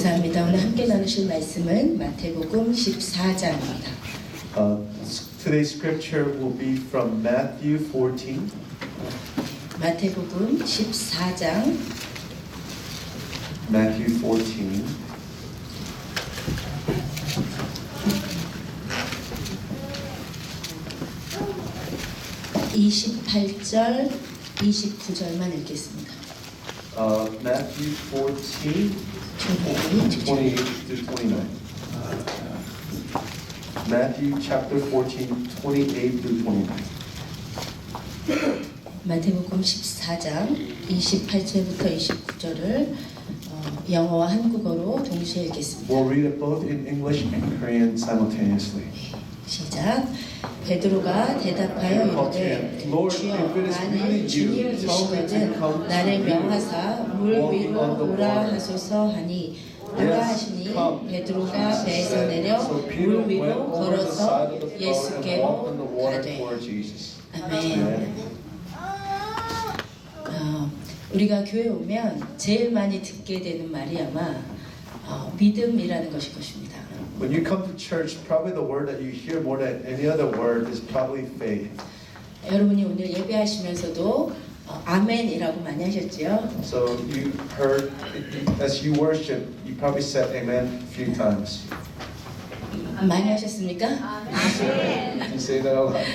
감사합니다. 오늘 함께 나누실 말씀은 마태복음 14장입니다. Today's scripture will be from Matthew 14. 마태복음 14장 Matthew 14. (28절) (29절만) 읽겠습니다. Matthew 14, 28 through 29. Matthew chapter 14, 28 through 29. 마태복음 14장 28절부터 29절을 영어와 한국어로 동시에 읽겠습니다. We'll read it both in English and Korean simultaneously. 시작. 베드로가 대답하여 이르되 주여 만일 주님이시거든 나를 명하사 물 위로 오라 하소서 하니 오라 하시니 베드로가 배에서 내려 물 위로 걸어서 예수께로 가되. 아멘. 우리가 교회 오면 제일 많이 듣게 되는 말이 아마 믿음이라는 것일 것입니다. When you come to church, probably the word that you hear more than any other word is probably faith. 여러분이 오늘 예배하시면서도 아멘이라고 많이 하셨죠? So you heard, as you worship, you probably said amen a few times. 많이 하셨습니까? You say that a lot.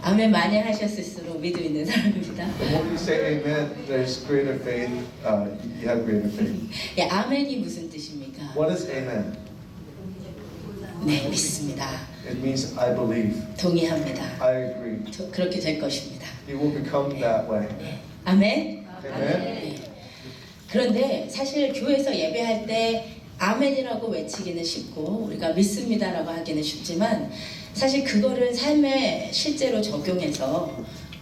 아멘 많이 하셨을수록 믿음 있는 사람입니다. The more you say amen, there's greater faith. You have greater faith. 예, 아멘이 무슨 뜻입니까? What is amen? 네, 믿습니다. It means I believe. 동의합니다. I agree. 그렇게 될 것입니다. It will become that way. 네. 아멘? Amen. 네. 그런데 사실 교회에서 예배할 때 아멘이라고 외치기는 쉽고 우리가 믿습니다라고 하기는 쉽지만 사실 그거를 삶에 실제로 적용해서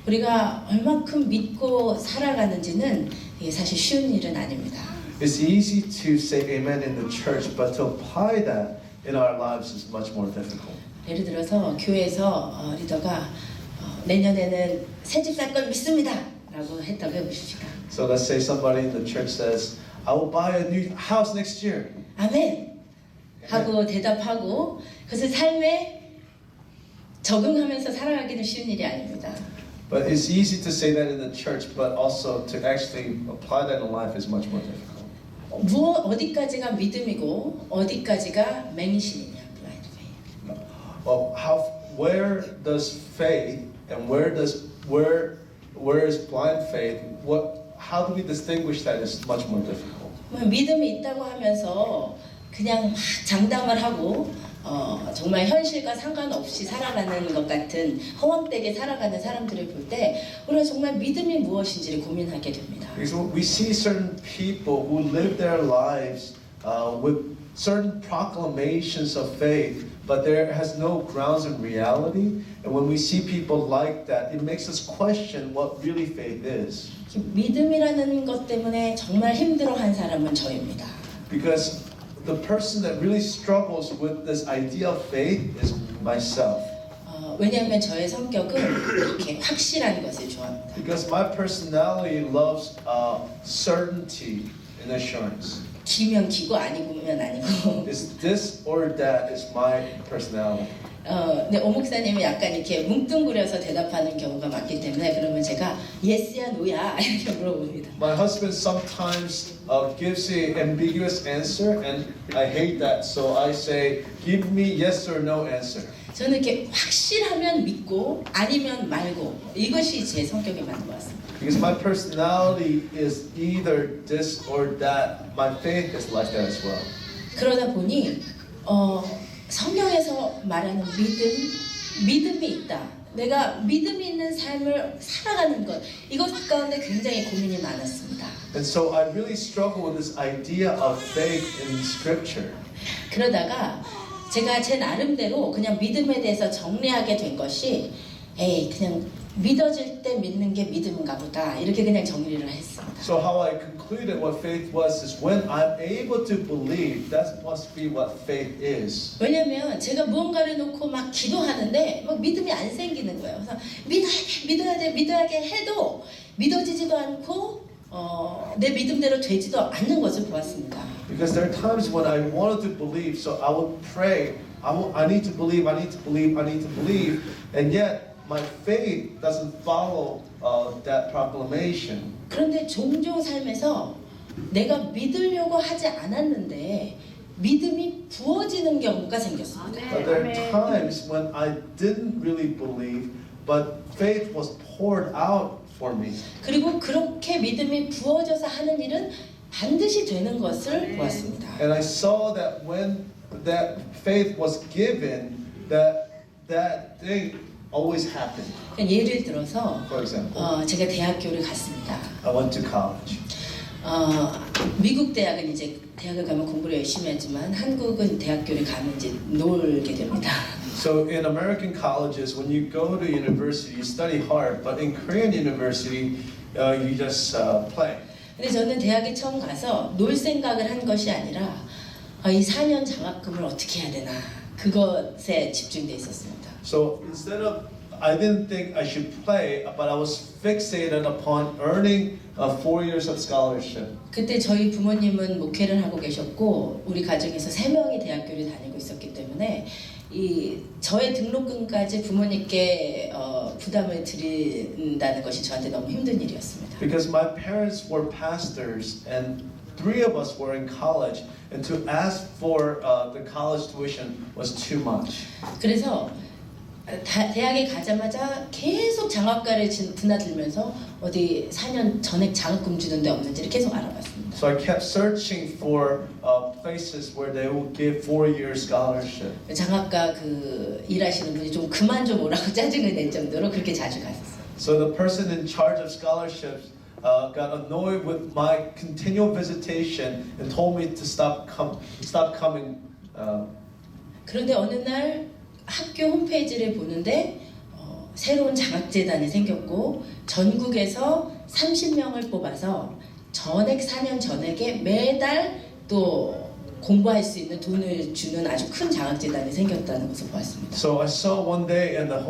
우리가 얼만큼 믿고 살아가는지는 이게 사실 쉬운 일은 아닙니다. It's easy to say amen in the church, but to apply that in our lives is much more difficult. 예를 들어서 교회에서 리더가 내년에는 새집 살 걸 믿습니다 라고 했다고 해보십시다. So let's say somebody in the church says, I will buy a new house next year. 아멘 하고 대답하고 그것을 삶에 적응하면서 살아가기는 쉬운 일이 아닙니다. But it's easy to say that in the church, but also to actually apply that in life is much more difficult. 어디까지가 믿음이고 어디까지가 맹신이냐? blind faith. Well, where does faith and where is blind faith? How do we distinguish that is much more difficult. 믿음이 있다고 하면서 그냥 막 장담을 하고 정말 현실과 상관없이 살아가는 것 같은 허황되게 살아가는 사람들을 볼 때 우리가 정말 믿음이 무엇인지를 고민하게 됩니다. Because we see certain people who live their lives with certain proclamations of faith, but there has no grounds in reality. And when we see people like that, it makes us question what really faith is. 믿음이라는 것 때문에 정말 힘들어한 사람은 저입니다. Because the person that really struggles with this idea of faith is myself. 왜냐하면 저의 성격은 이렇게 확실한 것을 좋아합니다. Because my personality loves certainty and assurance. 기면 기고 아니면 아니고. It's this or that is my personality. 근데 오 목사님은 약간 이렇게 뭉뚱그려서 대답하는 경우가 많기 때문에 그러면 제가 yes야 no야 이렇게 물어봅니다. My husband sometimes gives an ambiguous answer, and I hate that. So I say, give me yes or no answer. 저는 이렇게 확실하면 믿고 아니면 말고 이것이 제 성격에 맞는 것 같습니다. Because my personality is either this or that. My faith is like that as well. 그러다 보니 성경에서 말하는 믿음이 있다. 내가 믿음이 있는 삶을 살아가는 것 이것 가운데 굉장히 고민이 많았습니다. And so I really struggle with this idea of faith in Scripture. 그러다가 제가 제 나름대로 그냥 믿음에 대해서 정리하게 된 것이 그냥 믿어질 때 믿는 게 믿음인가 보다 이렇게 그냥 정리를 했습니다. So how I concluded what faith was is when I'm able to believe, that must be what faith is. 왜냐면 제가 무언가를 놓고 막 기도하는데 막 믿음이 안 생기는 거예요. 그래서 믿어야 돼 해도 믿어지지도 않고 내 믿음대로 되지도 않는 것을 보았습니다. Because there are times when I wanted to believe, so I would pray, I need to believe, I need to believe, I need to believe, and yet my faith doesn't follow that proclamation. 그런데 종종 삶에서 내가 믿으려고 하지 않았는데 믿음이 부어지는 경우가 생겼습니다. But there are times when I didn't really believe, but faith was poured out for me. 그리고 그렇게 믿음이 부어져서 하는 일은 반드시 되는 것을 보았습니다. And I saw that when that faith was given, that thing always happened. 그러니까 예를 들어서 For example, 제가 대학교를 갔습니다. I went to college. 미국 대학은 이제 대학을 가면 공부를 열심히 하지만 한국은 대학교를 가면 이제 놀게 됩니다. So in American colleges, when you go to university, you study hard, but in Korean university, you just play. 근데 저는 대학에 처음 가서 놀 생각을 한 것이 아니라 이 4년 장학금을 어떻게 해야 되나 그것에 집중돼 있었습니다. So instead of, I didn't think I should play, but I was fixated upon earning 4 years of scholarship. 그때 저희 부모님은 목회를 하고 계셨고 우리 가정에서 3명이 대학교를 다니고 있었기 때문에 저의 등록금까지 부모님께 부담을 드린다는 것이 저한테 너무 힘든 일이었습니다. Because my parents were pastors and 3 of us were in college, and to ask for the college tuition was too much. 그래서 대학에 가자마자 계속 장학과를 드나들면서 어디 4년 전액 장학금 주는 데 없는지를 계속 알아봤습니다. So I kept searching for places where they would give 4-year scholarship. 장학과 일하시는 분이 좀 그만 좀 오라고 짜증을 낼 정도로 그렇게 자주 갔었어요. So the person in charge of scholarships got annoyed with my continual visitation and told me to stop coming. 그런데 어느 날 학교 홈페이지를 보는데 새로운 장학재단이 생겼고 전국에서 30명을 뽑아서 전액 4년 전액에 매달 또 공부할 수 있는 돈을 주는 아주 큰 장학재단이 생겼다는 것을 보았습니다. So I saw one day in the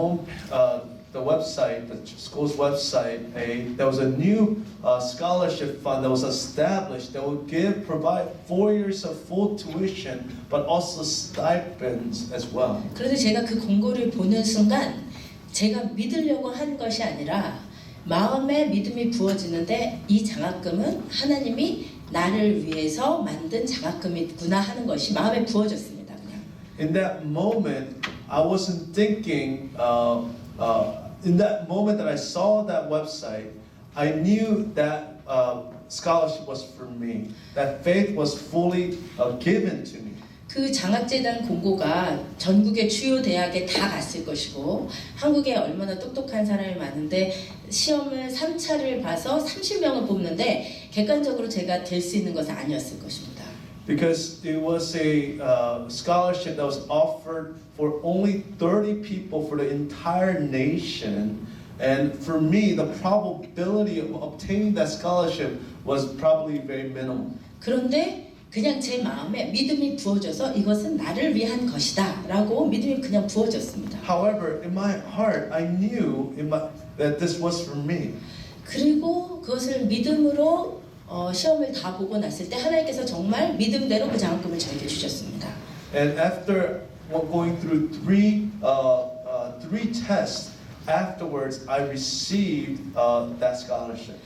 website, the school's website, there was a new scholarship fund that was established that would provide 4 years of full tuition, but also stipends as well. 그런데 제가 그 공고를 보는 순간 제가 믿으려고 한 것이 아니라 마음에 믿음이 부어지는데 이 장학금은 하나님이 나를 위해서 만든 장학금이구나 하는 것이 마음에 부어졌습니다. 그냥. In that moment, I wasn't thinking. In that moment that I saw that website, I knew that scholarship was for me. That faith was fully given to me. 그 장학재단 공고가 전국의 주요 대학에 다 갔을 것이고 한국에 얼마나 똑똑한 사람이 많은데 시험을 3차를 봐서 30명을 뽑는데 객관적으로 제가 될 수 있는 것은 아니었을 것입니다. Because it was a scholarship that was offered for only 30 people for the entire nation. And for me, the probability of obtaining that scholarship was probably very minimal. 그런데 그냥 제 마음에 믿음이 부어져서 이것은 나를 위한 것이다 라고 믿음이 그냥 부어졌습니다. However, in my heart, I knew that this was for me. 그리고 그것을 믿음으로 시험을 다 보고 났을 때 하나님께서 정말 믿음대로 그 장학금을 저에게 주셨습니다. And after going through three tests, afterwards I received that scholarship.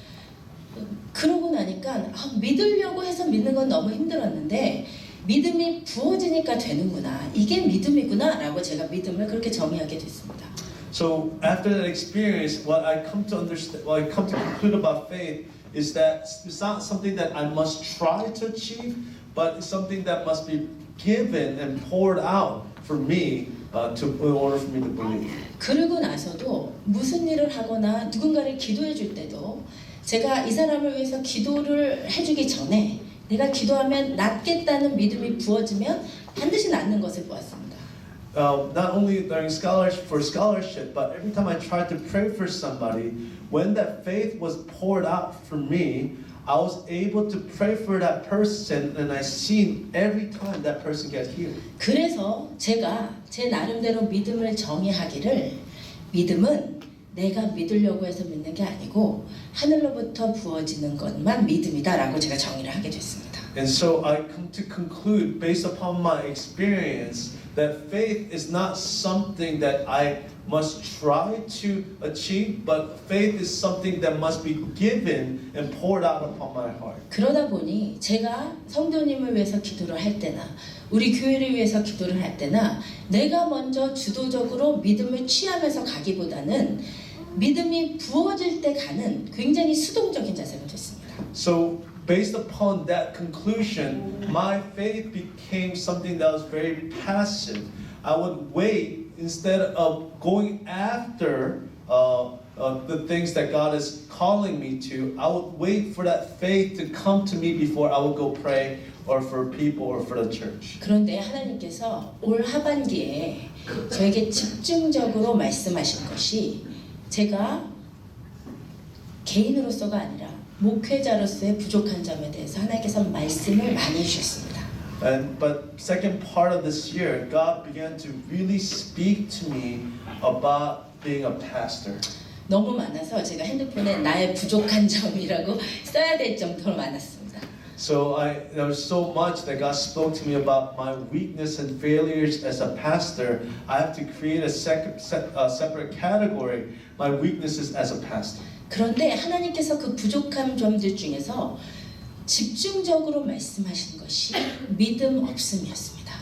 그러고 나니까 믿으려고 해서 믿는 건 너무 힘들었는데 믿음이 부어지니까 되는구나. 이게 믿음이구나 라고 제가 믿음을 그렇게 정의하게 됐습니다. So after that experience, what I come to understand, what I come to conclude about faith is that it's not something that I must try to achieve, but it's something that must be given and poured out for me in order for me to believe. 그러고 나서도 무슨 일을 하거나 누군가를 기도해 줄 때도 제가 이 사람을 위해서 기도를 해주기 전에 내가 기도하면 낫겠다는 믿음이 부어지면 반드시 낫는 것을 보았습니다. Not only during scholarship, but every time I tried to pray for somebody, when that faith was poured out for me, I was able to pray for that person, and I seen every time that person get healed. 그래서 제가 제 나름대로 믿음을 정의하기를 믿음은 내가 믿으려고 해서 믿는 게 아니고 하늘로부터 부어지는 것만 믿음이다라고 제가 정의를 하게 됐습니다. And so I come to conclude, based upon my experience, that faith is not something that I must try to achieve, but faith is something that must be given and poured out upon my heart. 그러다 보니 제가 성도님을 위해서 기도를 할 때나 우리 교회를 위해서 기도를 할 때나 내가 먼저 주도적으로 믿음을 취하면서 가기보다는 믿음이 부어질 때 가는 굉장히 수동적인 자세가 됐습니다. So based upon that conclusion, my faith became something that was very passive. I would wait instead of going after the things that God is calling me to. I would wait for that faith to come to me before I would go pray or for people or for the church. 그런데 하나님께서 올 하반기에 저에게 집중적으로 말씀하신 것이 제가 개인으로서가 아니라 목회자로서의 부족한 점에 대해서 하나님께서 말씀을 많이 주셨습니다. But second part of this year, God began to really speak to me about being a pastor. 너무 많아서 제가 핸드폰에 나의 부족한 점이라고 써야 될 정도로 많았습니다. So there was so much that God spoke to me about my weakness and failures as a pastor. I have to create a separate category, my weaknesses as a pastor. 그런데 하나님께서 그 부족한 점들 중에서 집중적으로 말씀하신 것이 믿음 없음이었습니다.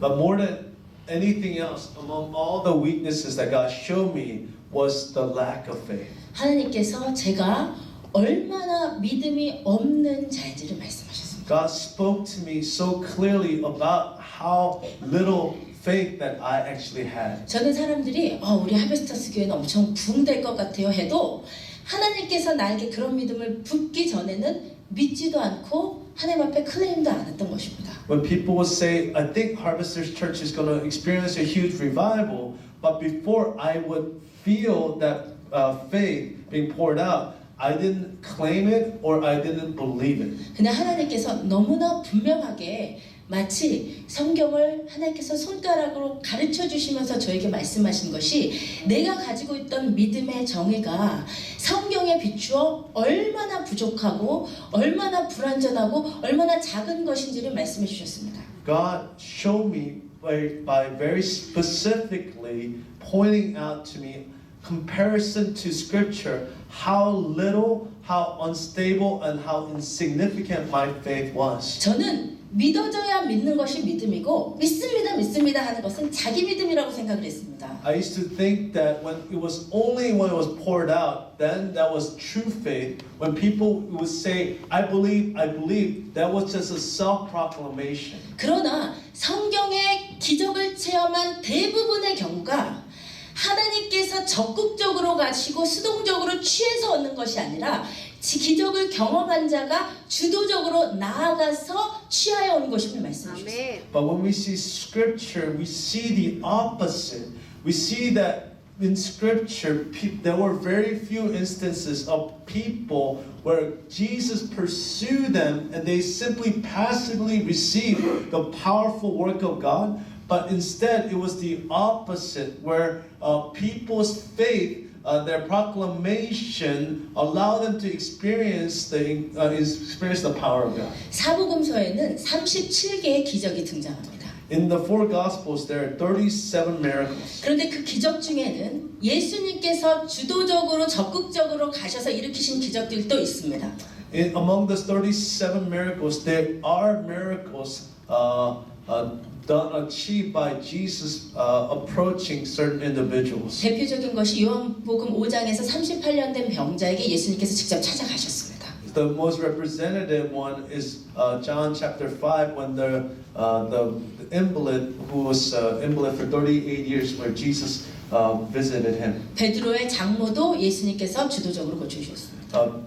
But more than anything else, among all the weaknesses that God showed me was the lack of faith. 하나님께서 제가 얼마나 믿음이 없는 자인지를 말씀하셨습니다. God spoke to me so clearly about how little faith that I actually had. 저는 사람들이 우리 하베스터스 교회는 엄청 부흥될 것 같아요 해도 하나님께서 나에게 그런 믿음을 붓기 전에는 믿지도 않고 하나님 앞에 클레임도 안 했던 것입니다. When people would say, I think Harvesters Church is going to experience a huge revival, but before I would feel that faith being poured out, I didn't claim it or I didn't believe it. 근데 하나님께서 너무나 분명하게 마치 성경을 하나님께서 손가락으로 가르쳐 주시면서 저에게 말씀하신 것이 내가 가지고 있던 믿음의 정의가 성경에 비추어 얼마나 부족하고 얼마나 불완전하고 얼마나 작은 것인지를 말씀해 주셨습니다. God showed me by very specifically pointing out to me comparison to scripture how little, how unstable and how insignificant my faith was. 저는 믿어져야 믿는 것이 믿음이고 믿습니다 하는 것은 자기 믿음이라고 생각을 했습니다. I used to think that when it was only when it was poured out, then that was true faith. When people would say, I believe, that was just a self-proclamation. 그러나 성경의 기적을 체험한 대부분의 경우가 하나님께서 적극적으로 가시고 수동적으로 취해서 얻는 것이 아니라 기적을 경험한 자가 주도적으로 나아가서 취하여 온 것임을 말씀해 주셨습니다. But when we see scripture, we see the opposite. We see that in scripture, there were very few instances of people where Jesus pursued them and they simply passively received the powerful work of God. But instead, it was the opposite, where people's faith, their proclamation, allowed them to experience the power of God. 사복음서에는 37개의 기적이 등장합니다. In the four Gospels, there are 37 miracles. 그런데 그 기적 중에는 예수님께서 주도적으로 적극적으로 가셔서 일으키신 기적들도 있습니다. Among the 37 miracles, there are miracles achieved by Jesus approaching certain individuals. 대표적인 것이 요한복음 5장에서 38년 된 병자에게 예수님께서 직접 찾아가셨습니다. The most representative one is John chapter 5 when the invalid who was invalid for 38 years where Jesus visited him. 베드로의 장모도 예수님께서 주도적으로 고쳐주셨습니다.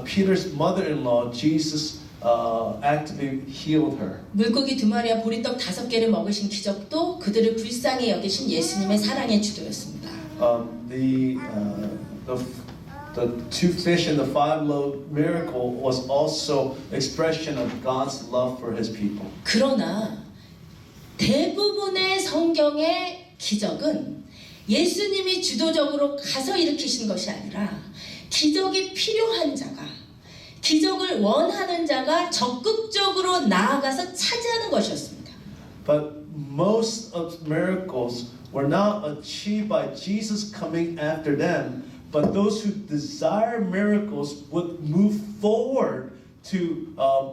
Peter's mother-in-law, Jesus actively healed her. 물고기 2마리와 보리떡 5개를 먹으신 기적도 그들을 불쌍히 여기신 예수님의 사랑의 주도였습니다. The 2 fish and the 5 loaf miracle was also expression of God's love for His people. 그러나 대부분의 성경의 기적은 예수님이 주도적으로 가서 일으키신 것이 아니라 기적이 필요한 자가, 기적을 원하는 자가 적극적으로 나아가서 차지하는 것이었습니다. But most of miracles were not achieved by Jesus coming after them, but those who desire miracles would move forward to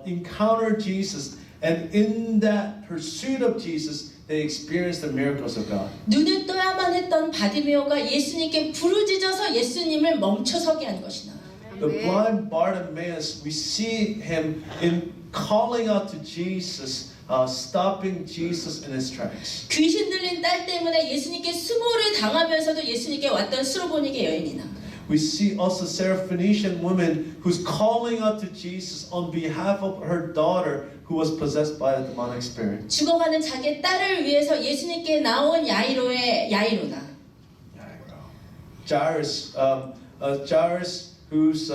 encounter Jesus, and in that pursuit of Jesus, they experienced the miracles of God. 눈을 떠야만 했던 바디메오가 예수님께 부르짖어서 예수님을 멈춰서게 한 것이나 The blind Bartimaeus, we see him in calling out to Jesus, stopping Jesus in his tracks. 귀신 들린 딸 때문에 예수님께 수모를 당하면서도 예수님께 왔던 수로보니게 여인이나 We see also Syrophoenician woman who's calling out to Jesus on behalf of her daughter who was possessed by a demonic spirit. 죽어가는 자기 딸을 위해서 예수님께 나온 야이로의 야이로나 Jairus, whose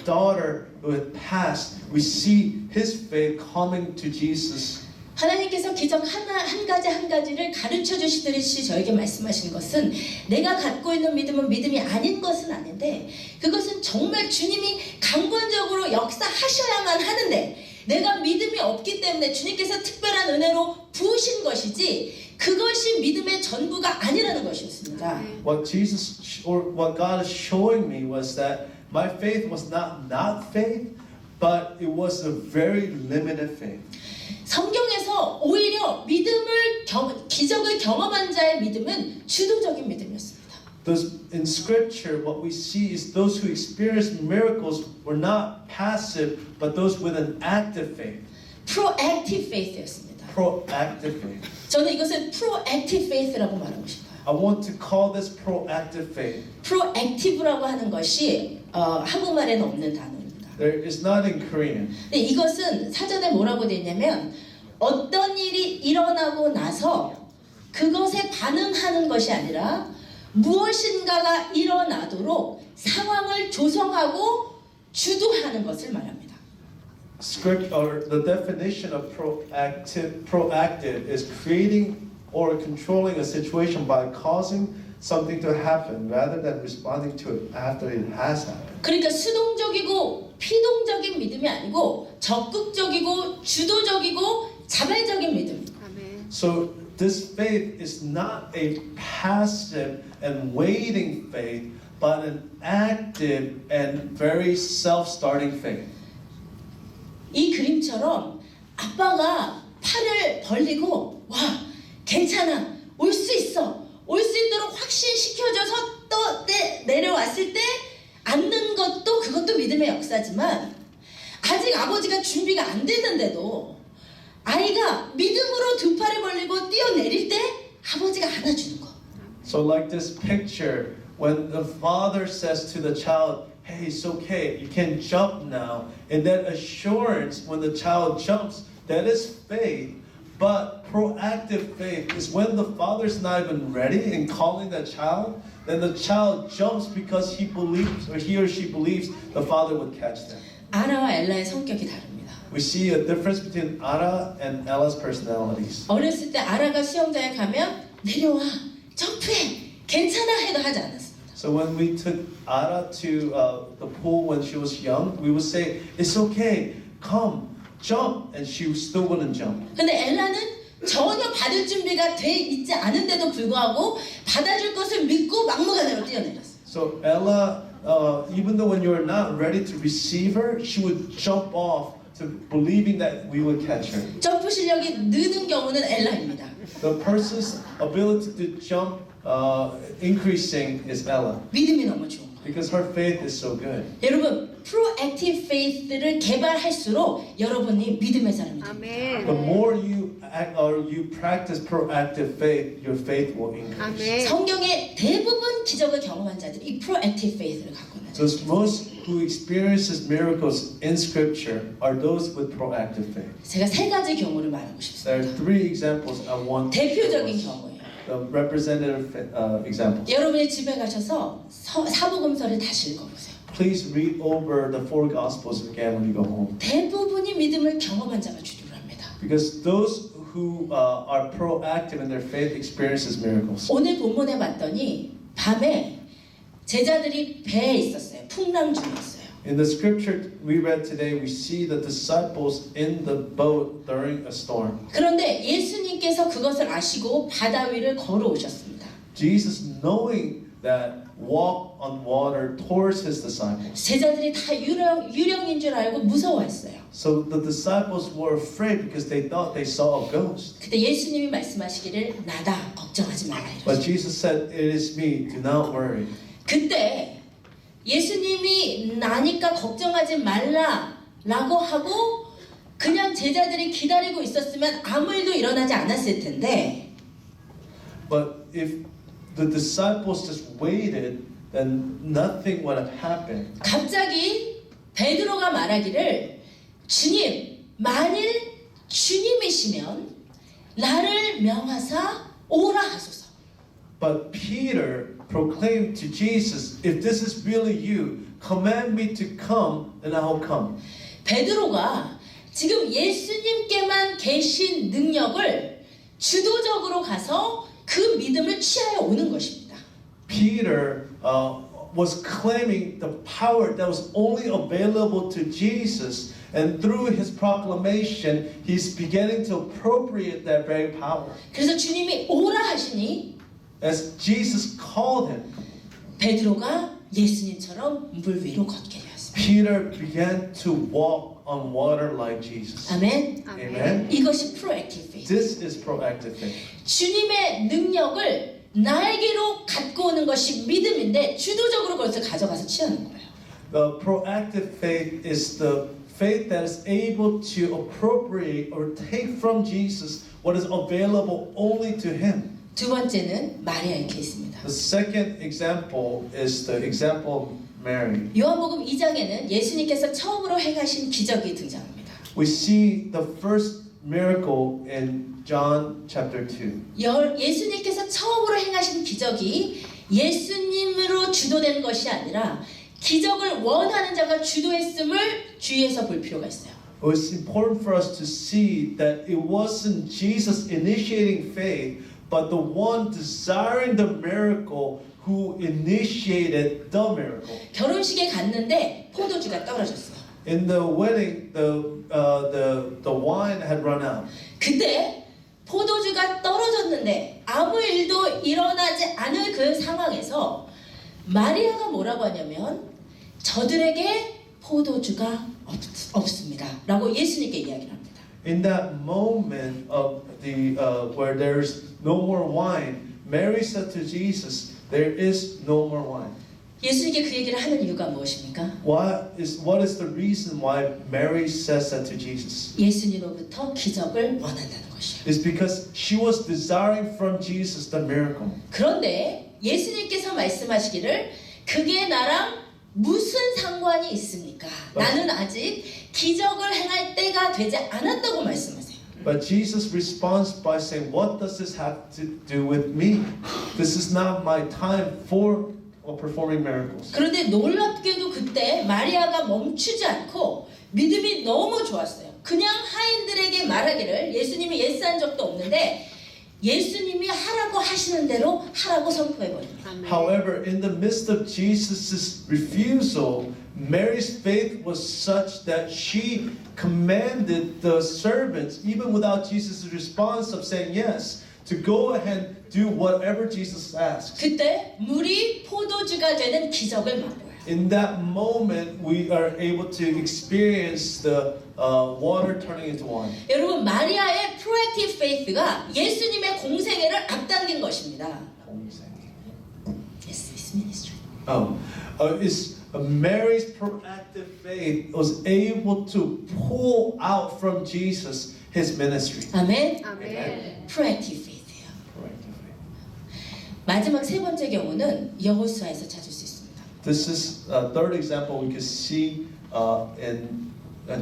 daughter who had passed, we see his faith coming to Jesus. 하나님께서 기적 한 가지를 가르쳐 주시듯이 저에게 말씀하시는 것은 내가 갖고 있는 믿음은 믿음이 아닌 것은 아닌데 그것은 정말 주님이 강권적으로 역사하셔야만 하는데 내가 믿음이 없기 때문에 주님께서 특별한 은혜로 부으신 것이지 그것이 믿음의 전부가 아니라는 것이었습니다. What God is showing me was that my faith was not faith, but it was a very limited faith. 성경에서 오히려 기적을 경험한 자의 믿음은 주도적인 믿음이었습니다. In Scripture, what we see is those who experienced miracles were not passive, but those with an active faith. Proactive faith였습니다. Proactive faith. 저는 이것을 proactive faith라고 말하고 싶어요. I want to call this proactive faith. proactive라고 하는 것이 한국말에는 없는 단어입니다. There is not in Korean. 근데 이것은 사전에 뭐라고 되어 있냐면 어떤 일이 일어나고 나서 그것에 반응하는 것이 아니라 무엇인가가 일어나도록 상황을 조성하고 주도하는 것을 말합니다. Script or the definition of proactive is creating or controlling a situation by causing something to happen rather than responding to it after it has happened. 그러니까 수동적이고 피동적인 믿음이 아니고 적극적이고 주도적이고 자발적인 믿음. So this faith is not a passive and waiting faith, but an active and very self-starting faith. 이 그림처럼 아빠가 팔을 벌리고 와 괜찮아 올 수 있어 올 수 있도록 확신시켜줘서 또 내려왔을 때 앉는 것도 그것도 믿음의 역사지만 아직 아버지가 준비가 안 됐는데도 아이가 믿음으로 두 팔을 벌리고 뛰어내릴 때 아버지가 안아주는 거. So like this picture, when the father says to the child, hey, it's okay, you can jump now. And that assurance when the child jumps, that is faith. But proactive faith is when the father's not even ready in calling that child, then the child jumps because he believes or he or she believes the father would catch them. 아나와 엘라의 성격이 다릅니다. We see a difference between Ara and Ella's personalities. 어렸을 때 아라가 수영장에 가면 내려와 점프해 괜찮아 해도 하지 않았습니다. So when we took Ara to the pool when she was young, we would say, it's okay, come, jump, and she still wouldn't jump. 근데 엘라는 전혀 받을 준비가 돼 있지 않은데도 불구하고 받아줄 것을 믿고 막무가내로 뛰어내렸어요. So Ella, even though when you were not ready to receive her, she would jump off to believing that we would catch her. 점프 실력이 느는 경우는 엘라입니다. The person's ability to jump increasing is Ella 믿음이 너무 좋은 거예요. because her faith is so good. 여러분, proactive faith를 개발할수록 여러분이 믿음의 사람이 됩니다. The more you act or you practice proactive faith, your faith will increase. 성경의 대부분 기적을 경험한 자들이 이 proactive faith를 갖고 있는 So 자들. most who experiences miracles in Scripture are those with proactive faith. 제가 세 가지 경우를 말하고 There are 싶습니다. three examples I want to show 대표적인 us. 경우예요. The representative examples. 여러분이 집에 가셔서 사복음서를 다시 읽어보세요. Please read over the four Gospels again when you go home. 대부분이 믿음을 경험한 자가 주류를 합니다. Because those who are proactive in their faith experiences miracles. 오늘 본문에 봤더니 밤에 제자들이 배에 있었어요. 풍랑 중이었어요. In the scripture we read today, we see the disciples in the boat during a storm. 그런데 예수님께서 그것을 아시고 바다 위를 걸어오셨습니다. Jesus, knowing that, walked on water towards his disciples. 제자들이 다 유령인 줄 알고 무서워했어요. So the disciples were afraid because they thought they saw a ghost. 그때 예수님이 말씀하시기를 나다 걱정하지 마라 But 이러셨어요. Jesus said, "It is me. Do not worry." 그때 예수님이 나니까 걱정하지 말라라고 하고 그냥 제자들이 기다리고 있었으면 아무 일도 일어나지 않았을 텐데 But if the disciples just waited, then nothing would have happened. 갑자기 베드로가 말하기를 주님 만일 주님이시면 나를 명하사 오라 하소서. But Peter proclaimed to Jesus, "If this is really you, command me to come, and I'll come." 베드로가 지금 예수님께만 계신 능력을 주도적으로 가서 그 믿음을 취하여 오는 것입니다. Peter was claiming the power that was only available to Jesus, and through his proclamation, he's beginning to appropriate that very power. 그래서 주님이 오라 하시니 As Jesus called him, 베드로가 예수님처럼 물 위로 걷게 되었습니다. Peter began to walk on water like Jesus. 아멘. Amen. 이것이 프로액티브 페이스. This is proactive faith. 주님의 능력을 나에게로 갖고 오는 것이 믿음인데 주도적으로 그것을 가져가서 취하는 거예요. The proactive faith is the faith that is able to appropriate or take from Jesus what is available only to him. 두 번째는 마리아의 케이스입니다. The second example is the example of Mary. 요한복음 2장에는 예수님께서 처음으로 행하신 기적이 등장합니다. We see the first miracle in John chapter 2. 예수님께서 처음으로 행하신 기적이 예수님으로 주도된 것이 아니라 기적을 원하는 자가 주도했음을 주의해서 볼 필요가 있어요. It's important for us to see that it wasn't Jesus initiating faith, but the one desiring the miracle who initiated the miracle. 결혼식에 갔는데 포도주가 떨어졌어요. In the wedding, the wine had run out. 그때 포도주가 떨어졌는데 아무 일도 일어나지 않을 그 상황에서 마리아가 뭐라고 하냐면 저들에게 포도주가 없습니다 라고 예수님께 이야기를 합니다. In that moment of the where there's no more wine, Mary said to Jesus, "There is no more wine." 예수님께 그 얘기를 하는 이유가 무엇입니까? What is the reason why Mary says that to Jesus? 예수님으로부터 기적을 원한다는 것이에요. It's because she was desiring from Jesus the miracle. 그런데 예수님께서 말씀하시기를 그게 나랑 무슨 상관이 있습니까? 나는 아직 기적을 행할 때가 되지 않았다고 말씀하세요. But Jesus responds by saying, "What does this have to do with me? This is not my time for performing miracles." 그런데 놀랍게도 그때 마리아가 멈추지 않고 믿음이 너무 좋았어요. 그냥 하인들에게 말하기를 예수님이 예스한 적도 없는데 예수님이 하라고 하시는 대로 하라고 선포해버립니다. However, in the midst of Jesus' refusal, Mary's faith was such that she commanded the servants, even without Jesus' response of saying yes, to go ahead and do whatever Jesus asked. 그때 물이 포도주가 되는 기적을 맛보여요. In that moment, we are able to experience the water turning into wine. 여러분 마리아의 프로액티브 페이스가 예수님의 공생애를 앞당긴 것입니다. Yes, it's ministry. It's Mary's proactive faith was able to pull out from Jesus his ministry. 아멘. 아멘. 프로액티브 페이스예요. Proactive faith. 마지막 세 번째 경우는 여호수아에서 찾을 수 있습니다. This is a third example we can see in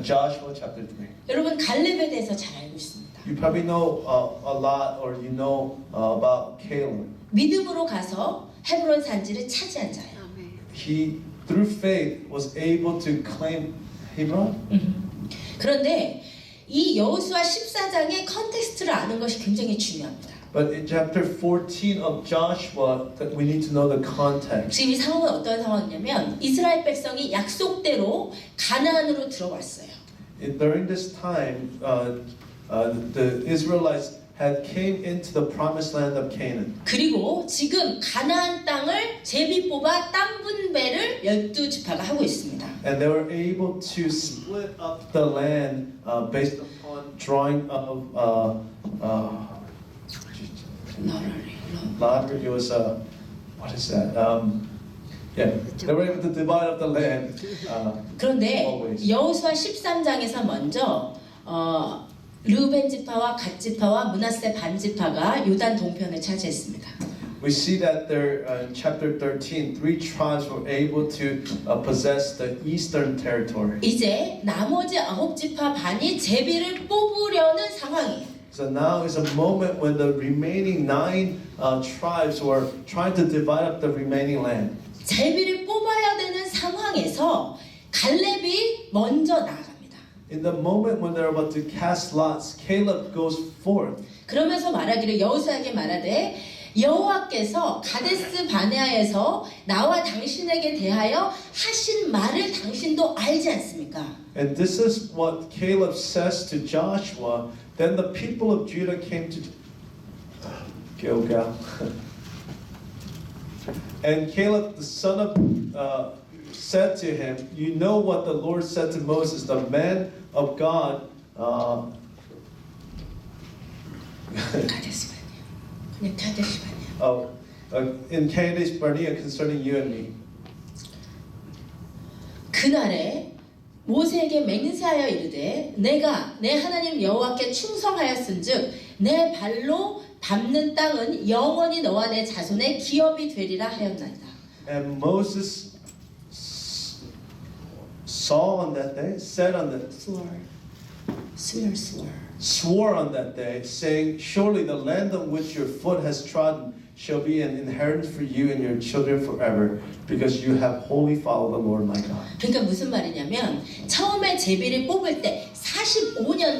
Joshua chapter 3. 여러분 갈렙에 대해서 잘 알고 있습니다. You probably know a lot, or you know about Caleb. 믿음으로 가서 헤브론 산지를 차지한 자예요. 아멘. He, through faith, was able to claim Hebron. 그런데 이 여호수아 14장의 컨텍스트를 아는 것이 굉장히 중요합니다. But in chapter 14 of Joshua, that we need to know the context. 지금 이 상황은 어떤 상황이냐면 이스라엘 백성이 약속대로 가나안으로 들어왔어요. During this time, the Israelites had came into the promised land of Canaan. 그리고 지금 가나안 땅을 제비 뽑아 땅 분배를 12지파가 하고 있습니다. And they were able to split up the land based upon drawing of lottery. It was what is that? Yeah, they were able to divide up the land. 그런데 always. 여호수아 13장에서 먼저 르우벤 지파와 갓 지파와 므낫세 반 지파가 요단 동편을 차지했습니다. We see that there in chapter 13, 3 tribes were able to possess the eastern territory. 이제 나머지 9지파 반이 제비를 뽑으려는 상황이에요. So now is a moment when the remaining 9 tribes were trying to divide up the remaining land. 제비를 뽑아야 되는 상황에서 갈렙이 먼저 나아갑니다. In the moment when they're about to cast lots, Caleb goes forth. 그러면서 말하기를 여호수아에게 말하되 여호와께서 가데스 바네아에서 나와 당신에게 대하여 하신 말을 당신도 알지 않습니까? And this is what Caleb says to Joshua. Then the people of Judah came to Gilgal. And Caleb, the son of, said to him, "You know what the Lord said to Moses, the man of God." 가데스 바네아. 그냥 가데스 바네아. In Kadesh Barnea concerning you and me. 그날에 모세에게 맹세하여 이르되 내가 내 하나님 여호와께 충성하였은즉 내 발로 밟는 땅은 영원히 너와 내 자손의 기업이 되리라 하였나이다. And Moses saw on that day, said on that, swore on that day, saying, "Surely the land on which your foot has trodden shall be an inheritance for you and your children forever, because you have wholly followed the Lord my God." 그러니까 무슨 말이냐면 처음에 제비를 뽑을 때 45년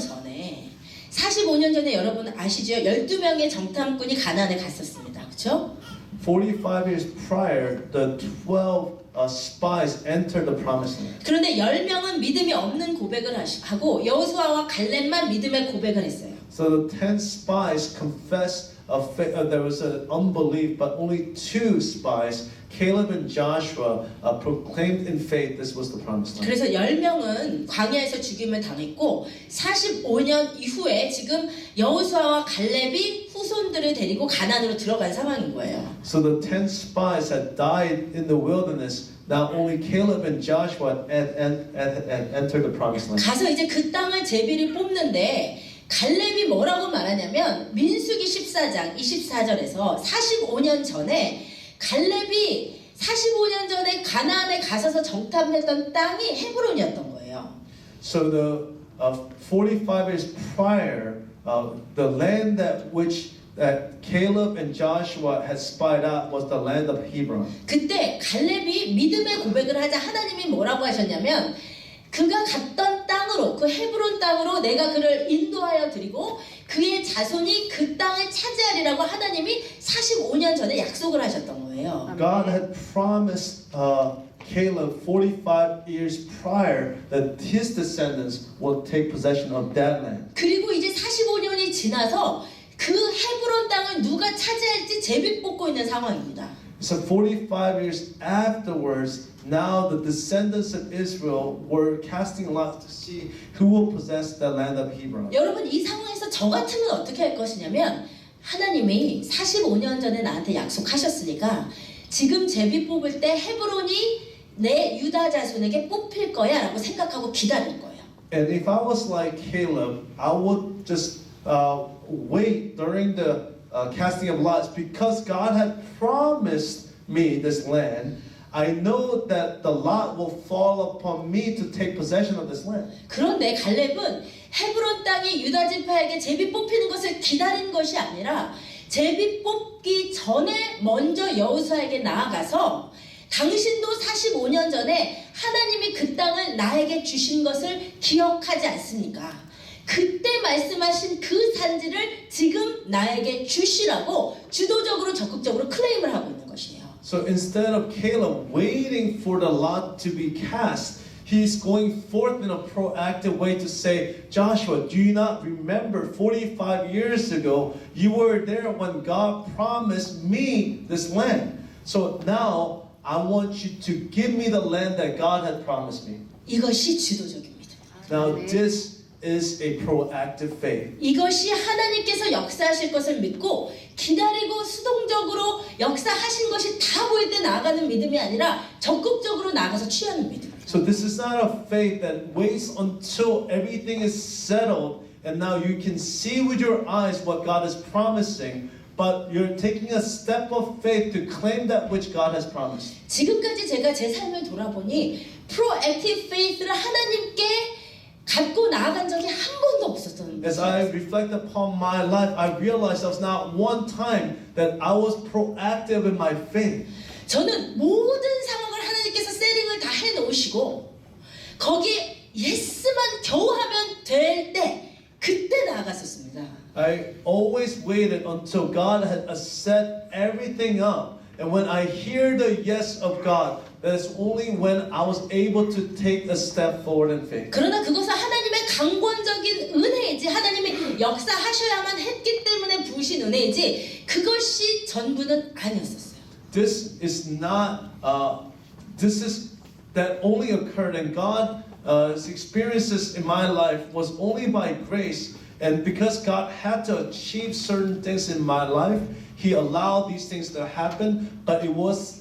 전에 여러분 아시죠? 12명의 정탐꾼이 가나안에 갔었습니다. 그렇죠? 45 years prior, the 12 spies entered the promised land. 그런데 10명은 믿음이 없는 고백을 하고 여호수아와 갈렙만 믿음의 고백을 했어요. So the 10 spies confessed there was an unbelief, but only 2 spies, Caleb and Joshua, proclaimed in faith this was the promised land. 그래서 10명은 광야에서 죽임을 당했고 45년 이후에 지금 여호수아와 갈렙이 후손들을 데리고 가나안으로 들어간 상황인 거예요. So the 10 spies had died in the wilderness. Now only Caleb and Joshua had entered the promised land. 가서 이제 그 땅을 제비를 뽑는데 갈렙이 뭐라고 말하냐면 민수기 14장 24절에서 45년 전에 갈렙이 45년 전에 가나안에 가서서 정탐했던 땅이 헤브론이었던 거예요. So the 45 years prior, the land that Caleb and Joshua had spied out was the land of Hebron. 그때 갈렙이 믿음의 고백을 하자 하나님이 뭐라고 하셨냐면 그가 갔던 땅으로 그 헤브론 땅으로 내가 그를 인도하여 드리고 그의 자손이 그 땅을 차지하리라고 하나님이 45년 전에 약속을 하셨던 거예요. God had promised Caleb 45 years prior that his descendants would take possession of that land. 그리고 이제 45년이 지나서 그 헤브론 땅을 누가 차지할지 제비 뽑고 있는 상황입니다. So 45 years afterwards, now the descendants of Israel were casting lots to see who will possess the land of Hebron. 여러분 이 상황에서 저 같으면 어떻게 할 것이냐면 하나님이 45년 전에 나한테 약속하셨으니까 지금 제비 뽑을 때 헤브론이 내 유다 자손에게 뽑힐 거야 라고 생각하고 기다릴 거예요. And if I was like Caleb, I would just wait during the casting of lots because God had promised me this land. I know that the lot will fall upon me to take possession of this land. 그런데 갈렙은 헤브론 땅이 유다 지파에게 제비 뽑히는 것을 기다린 것이 아니라 제비 뽑기 전에 먼저 여호수아에게 나아가서 당신도 45년 전에 하나님이 그 땅을 나에게 주신 것을 기억하지 않습니까? 그때 말씀하신 그 산지를 지금 나에게 주시라고 주도적으로 적극적으로 클레임을 하고 있는 것이에요. So instead of Caleb waiting for the lot to be cast, he's going forth in a proactive way to say, Joshua, do you not remember 45 years ago, you were there when God promised me this land. So now I want you to give me the land that God had promised me. 이것이 주도적입니다. Now this is a proactive faith. 이것이 하나님께서 역사하실 것을 믿고 기다리고 수동적으로 역사하신 것이 다 보일 때 나아가는 믿음이 아니라 적극적으로 나아가서 취하는 믿음. So this is not a faith that waits until everything is settled and now you can see with your eyes what God is promising, but you're taking a step of faith to claim that which God has promised. 지금까지 제가 제 삶을 돌아보니 프로액티브 페이스를 하나님께 갖고 나아간 적이 한 번도 없었던 As I reflect upon my life, I realized there was not one time that I was proactive in my faith. 저는 모든 상황을 하나님께서 세팅을 다 해놓으시고 거기에 예스만 겨우 하면 될 때 그때 나아갔었습니다. I always waited until God had set everything up. And when I hear the yes of God, that's only when I was able to take a step forward in faith. 그러나 그것은 하나님의 강권적인 은혜이지 하나님이 역사하셔야만 했기 때문에 부으신 은혜이지 그것이 전부는 아니었었어요. This is not, this is, that only occurred and God's experiences in my life was only by grace. And because God had to achieve certain things in my life, He allowed these things to happen, but it was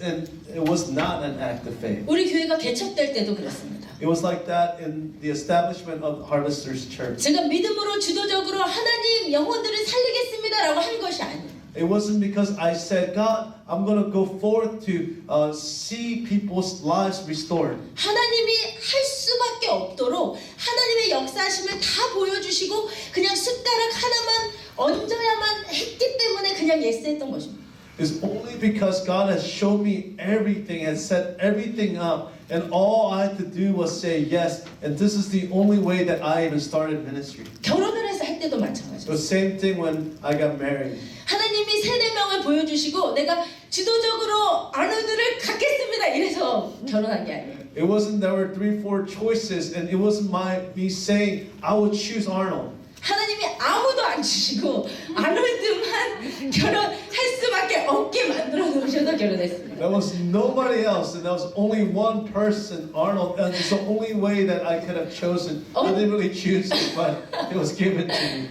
not an act of faith. 우리 교회가 개척될 때도 그랬습니다. It was like that in the establishment of Harvesters Church. 제가 믿음으로 주도적으로 하나님 영혼들을 살리겠습니다라고 한 것이 아니에요. It wasn't because I said, God, I'm going to go forth to see people's lives restored. 하나님이 할 수밖에 없도록 하나님의 역사하심을 다 보여주시고 그냥 숟가락 하나만 얹어야만 했기 때문에 그냥 예스했던 것입니다. It's only because God has shown me everything and set everything up, and all I had to do was say yes, and this is the only way that I even started ministry. 결혼을 해서 할 때도 The 마찬가지예요. same thing when I got married. 하나님이 세네 명을 보여주시고 내가 주도적으로 아내들을 갖겠습니다 이래서 결혼한 게 아니에요. It wasn't there were 3-4 choices, and it wasn't me saying I would choose Arnold. 하나님이 아무도 안 주시고 아놀드만 결혼할 수밖에 없게 만들어 놓으셔서 결혼했습니다. There was nobody else, and there was only one person, Arnold, and it's the only way that I could have chosen. I didn't really choose it, but it was given to me.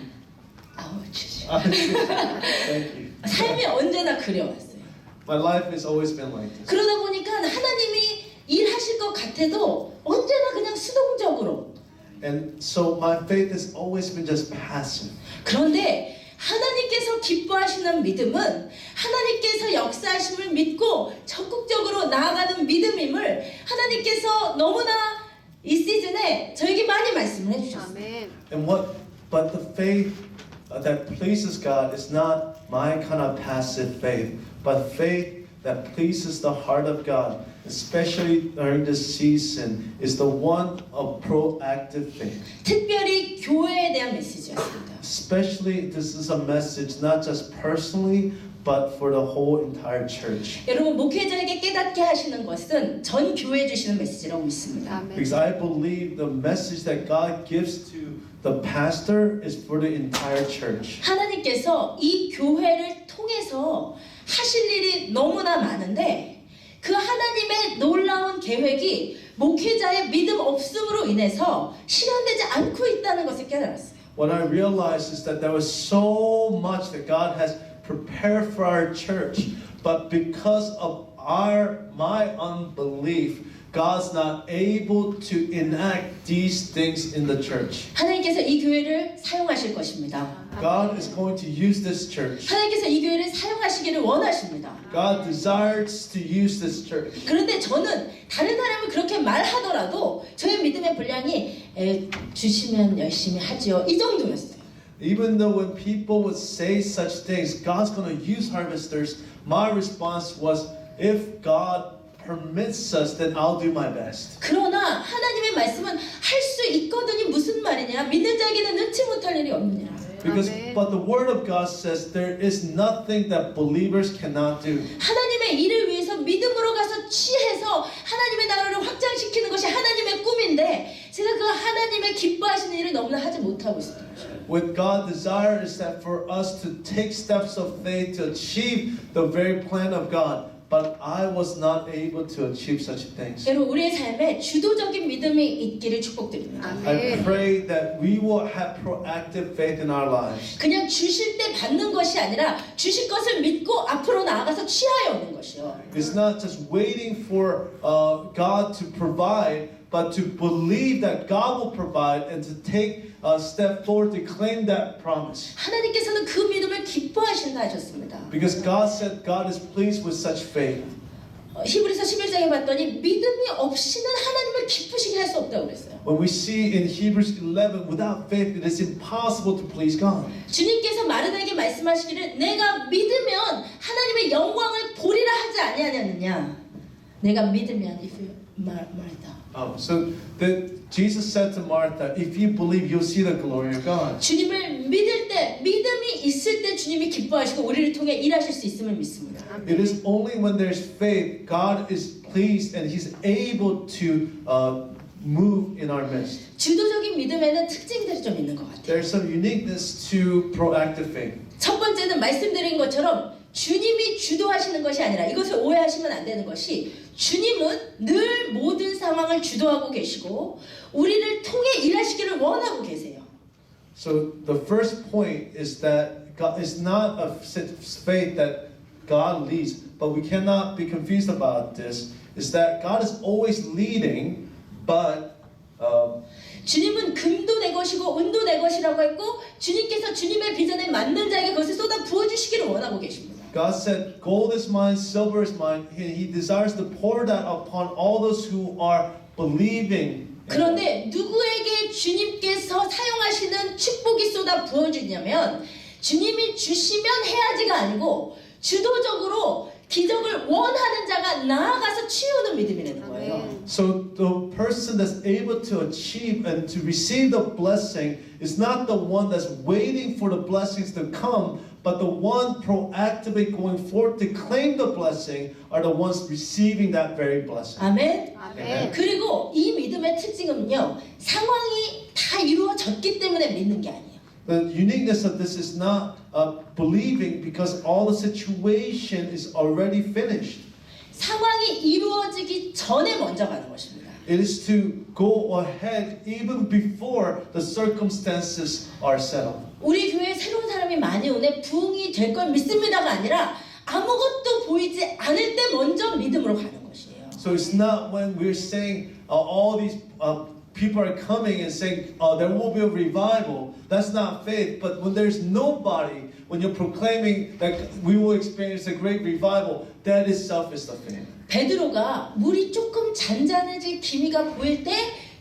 아우 주시. Thank you. 삶이 언제나 그려왔어요. My life has always been like this. 그러다 보니까 하나님이 일하실 것 같아도 언제나 그냥 수동적으로. And so my faith has always been just passive. 그런데 하나님께서 기뻐하시는 믿음은 하나님께서 역사하심을 믿고 적극적으로 나아가는 믿음임을 하나님께서 너무나 이 시즌에 저에게 많이 말씀을 해주셨어요. But the faith that pleases God is not my kind of passive faith, but faith that pleases the heart of God, especially during this season, is the one of proactive faith. 특별히 교회에 대한 메시지였습니다. Especially, this is a message not just personally, but for the whole entire church. 여러분 목회자에게 깨닫게 하시는 것은 전 교회에 주시는 메시지라고 믿습니다. Because I believe the message that God gives to the pastor is for the entire church. 하나님께서 이 교회를 통해서 하실 일이 너무나 많은데 그 하나님의 놀라운 계획이 목회자의 믿음 없음으로 인해서 실현되지 않고 있다는 것을 깨달았어요. What I realized is that there was so much that God has prepared for our church, but because of my unbelief, God's not able to enact these things in the church. 하나님께서 이 교회를 사용하실 것입니다. God is going to use this church. 하나님께서 이 교회를 사용하시기를 원하십니다. God desires to use this church. 그런데 저는 다른 사람이 그렇게 말하더라도 저의 믿음의 분량이 주시면 열심히 하지요. 이 정도였어요. Even though when people would say such things, God's going to use harvesters, my response was, if God permits us, then I'll do my best. 그러나 하나님의 말씀은 할 수 있거든이 무슨 말이냐? 믿는 자에게는 능치 Because Amen. but the word of God says there is nothing that believers cannot do. 하나님의 일을 위해서 믿음으로 가서 취해서 하나님의 나라를 확장시키는 것이 하나님의 꿈인데 제가 그 하나님의 기뻐하시는 일을 너무나 하지 못하고 있습니다. What God desires is that for us to take steps of faith to achieve the very plan of God. But I was not able to achieve such things. 여러분 우리의 삶에 주도적인 믿음이 있기를 축복드립니다. I pray that we will have proactive faith in our lives. 그냥 주실 때 받는 것이 아니라 주실 것을 믿고 앞으로 나아가서 취하여 오는 것이요. It's not just waiting for God to provide, but to believe that God will provide and to take a step forward to claim that promise. 하나님께서는 그 믿음을 기뻐하신다 하셨습니다. Because God said God is pleased with such faith. 히브리서 11장에 봤더니 믿음이 없이는 하나님을 기쁘시게 할 수 없다고 그랬어요. When we see in Hebrews 11, without faith it is impossible to please God. 주님께서 마르다에게 말씀하시기를 내가 믿으면 하나님의 영광을 보리라 하지 아니하느냐. 내가 믿으면 if you Martha. So Jesus said to Martha, if you believe, you'll see the glory of God. 주님을 믿을 때 믿음이 있을 때 주님이 기뻐하시고 우리를 통해 일하실 수 있음을 믿습니다. It is only when there's faith, God is pleased and He's able to move in our midst. 주도적인 믿음에는 특징들이 좀 있는 것 같아요. There's some uniqueness to proactive faith. 첫 번째는 말씀드린 것처럼 주님이 주도하시는 것이 아니라 이것을 오해하시면 안 되는 것이 주님은 늘 모든 상황을 주도하고 계시고 우리를 통해 일하시기를 원하고 계세요. So the first point is that God is not a faith that God leads, but we cannot be confused about this. Is that God is always leading, but 주님은 금도 내 것이고 은도 내 것이라고 했고 주님께서 주님의 비전에 맞는 자에게 그것을 쏟아 부어주시기를 원하고 계십니다. God said, gold is mine, silver is mine. He desires to pour that upon all those who are believing. 그런데 누구에게 주님께서 사용하시는 축복이 쏟아 부어주냐면 주님이 주시면 해야지가 아니고 주도적으로 기적을 원하는 자가 나아가서 취하는 믿음이라는 거예요. So the person that's able to achieve and to receive the blessing is not the one that's waiting for the blessings to come, but the one proactively going forward to claim the blessing are the ones receiving that very blessing. 아멘. 아멘. 그리고 이 믿음의 특징은요, 상황이 다 이루어졌기 때문에 믿는 게 아니에요. The uniqueness of this is not believing because all the situation is already finished. 상황이 이루어지기 전에 먼저 가는 것입니다. It is to go ahead even before the circumstances are settled. 우리 교회에 새로운 사람이 많이 오네 부흥이 될 걸 믿습니다가 아니라 아무것도 보이지 않을 때 먼저 믿음으로 가는 것이에요. So it's not when we're saying all these people are coming and saying there will be a revival. That's not faith. But when there's nobody, when you're proclaiming that we will experience a great revival, that itself is the faith. 베드로가 물이 조금 잔잔해질 기미가 보일 때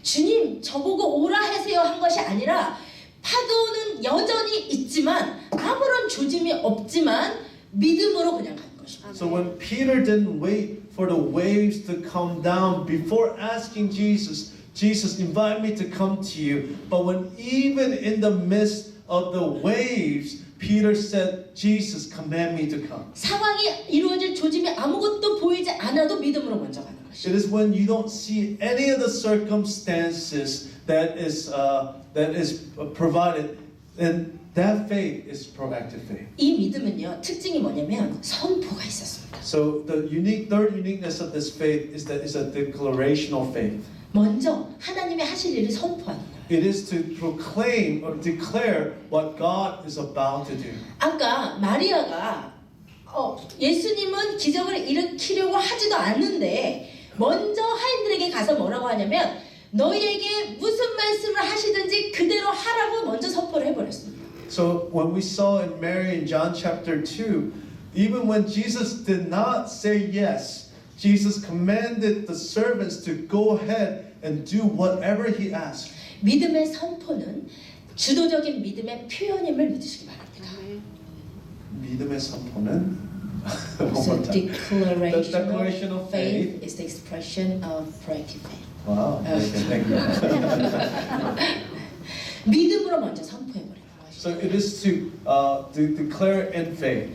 주님 저보고 오라 하세요 한 것이 아니라 파도는 여전히 있지만 아무런 조짐이 없지만 믿음으로 그냥 가는 것입니다. So when Peter didn't wait for the waves to come down before asking Jesus, Jesus, invite me to come to you. But when even in the midst of the waves, Peter said, Jesus, command me to come. 상황이 이루어질 조짐이 아무것도 보이지 않아도 믿음으로 먼저 가는 것이에요. It is when you don't see any of the circumstances that is provided, and that faith is proactive faith. 이 믿음은요 특징이 뭐냐면 선포가 있었습니다. So the third uniqueness of this faith is that it's a declarational faith. 먼저 하나님의 하실 일을 선포하는 거예요. It is to proclaim or declare what God is about to do. 아까 마리아가 예수님은 기적을 일으키려고 하지도 않는데 먼저 하인들에게 가서 뭐라고 하냐면 너희에게 무슨 말씀을 하시든지 그대로 하라고 먼저 선포를 해버렸습니다. So when we saw in Mary in John chapter 2, even when Jesus did not say yes, Jesus commanded the servants to go ahead and do whatever he asked. 믿음의 선포는 주도적인 믿음의 표현임을 믿으시기 바랍니다. 믿음의 선포는 So declaration The declaration of of faith is the expression of proactive faith. Wow. Okay, thank you. 믿음으로 먼저 선포해버리는 것이죠. So it is to declare in faith.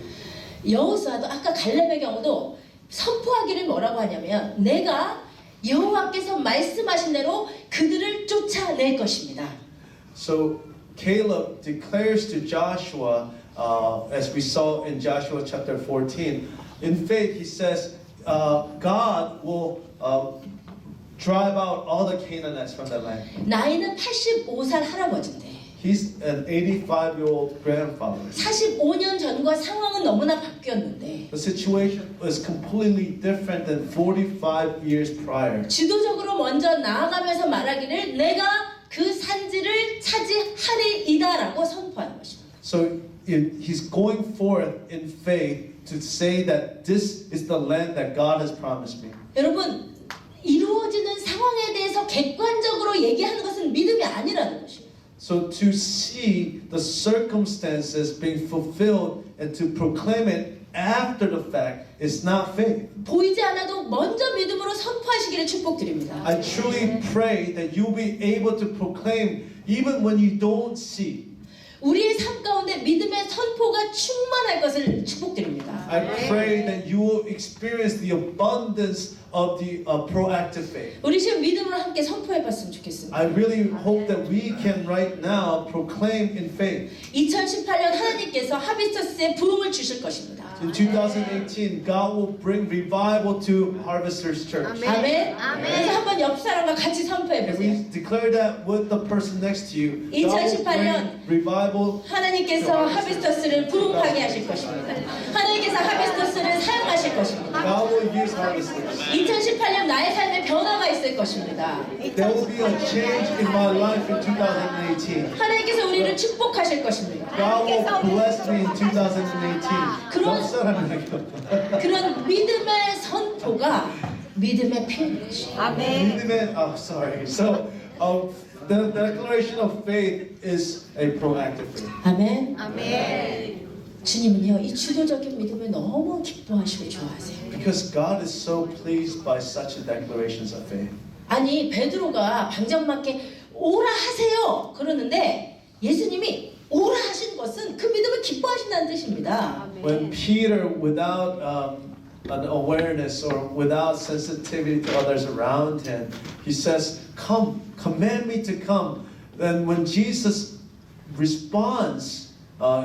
여호수아도 아까 갈렙의 경우도 선포하기를 뭐라고 하냐면 내가 여호와께서 말씀하신 대로 그들을 쫓아낼 것입니다. So Caleb declares to Joshua, as we saw in Joshua chapter 14, in faith he says, God will drive out all the Canaanites from the land. 나이는 85살 할아버지인데 He's an 85-year-old grandfather. 45년 전과 상황은 너무나 바뀌었는데 The situation was completely different than 45 years prior. 주도적으로 먼저 나아가면서 말하기를 내가 그 산지를 차지하리이다라고 선포하는 것입니다. So he's going forth in faith to say that this is the land that God has promised me. 여러분 이루어지는 상황에 대해서 객관적으로 얘기하는 것은 믿음이 아니라는 것입니다. So to see the circumstances being fulfilled and to proclaim it after the fact is not faith. 보이지 않아도 먼저 믿음으로 선포하시기를 축복드립니다. I truly pray that you'll be able to proclaim even when you don't see. 우리의 삶 가운데 믿음의 선포가 충만할 것을 축복드립니다. I pray that you will experience the abundance of the proactive faith. 우리 지금 믿음으로 함께 선포해봤으면 좋겠습니다. I really hope that we can right now proclaim in faith. 2018년 하나님께서 하비스터스에 부흥을 주실 것입니다. In 2018, God will bring revival to Harvesters Church. 아멘. 그래서 한번 옆 사람과 같이 And 선포해보세요. we declare that with the person next to you. God will 2018년 bring revival. 하나님께서 하비스터스를 부흥하게 하실 것입니다. 하나님께서 하비스터스를 사용하실 것입니다. God will use Harvesters. 2018년 나의 삶에 변화가 있을 것입니다. There will be a change in my life in 2018. 하나님께서 우리를 축복하실 것입니다. God will bless me in 2018. 그런- 역사라는 그런 믿음의 선포가 믿음의 표현인 것입니다. 믿음의 sorry. So the declaration of faith is a proactive faith. 아멘. 주님은요 이 주도적인 믿음을 너무 기뻐하시고 좋아하세요. Because God is so pleased by such a declarations of faith. 아니 베드로가 방정맞게 오라 하세요 그러는데 예수님이 오라 하신 것은 그 믿음을 기뻐하신다는 뜻입니다. When Peter, without an awareness or without sensitivity to others around him, he says, "Come, command me to come." Then when Jesus responds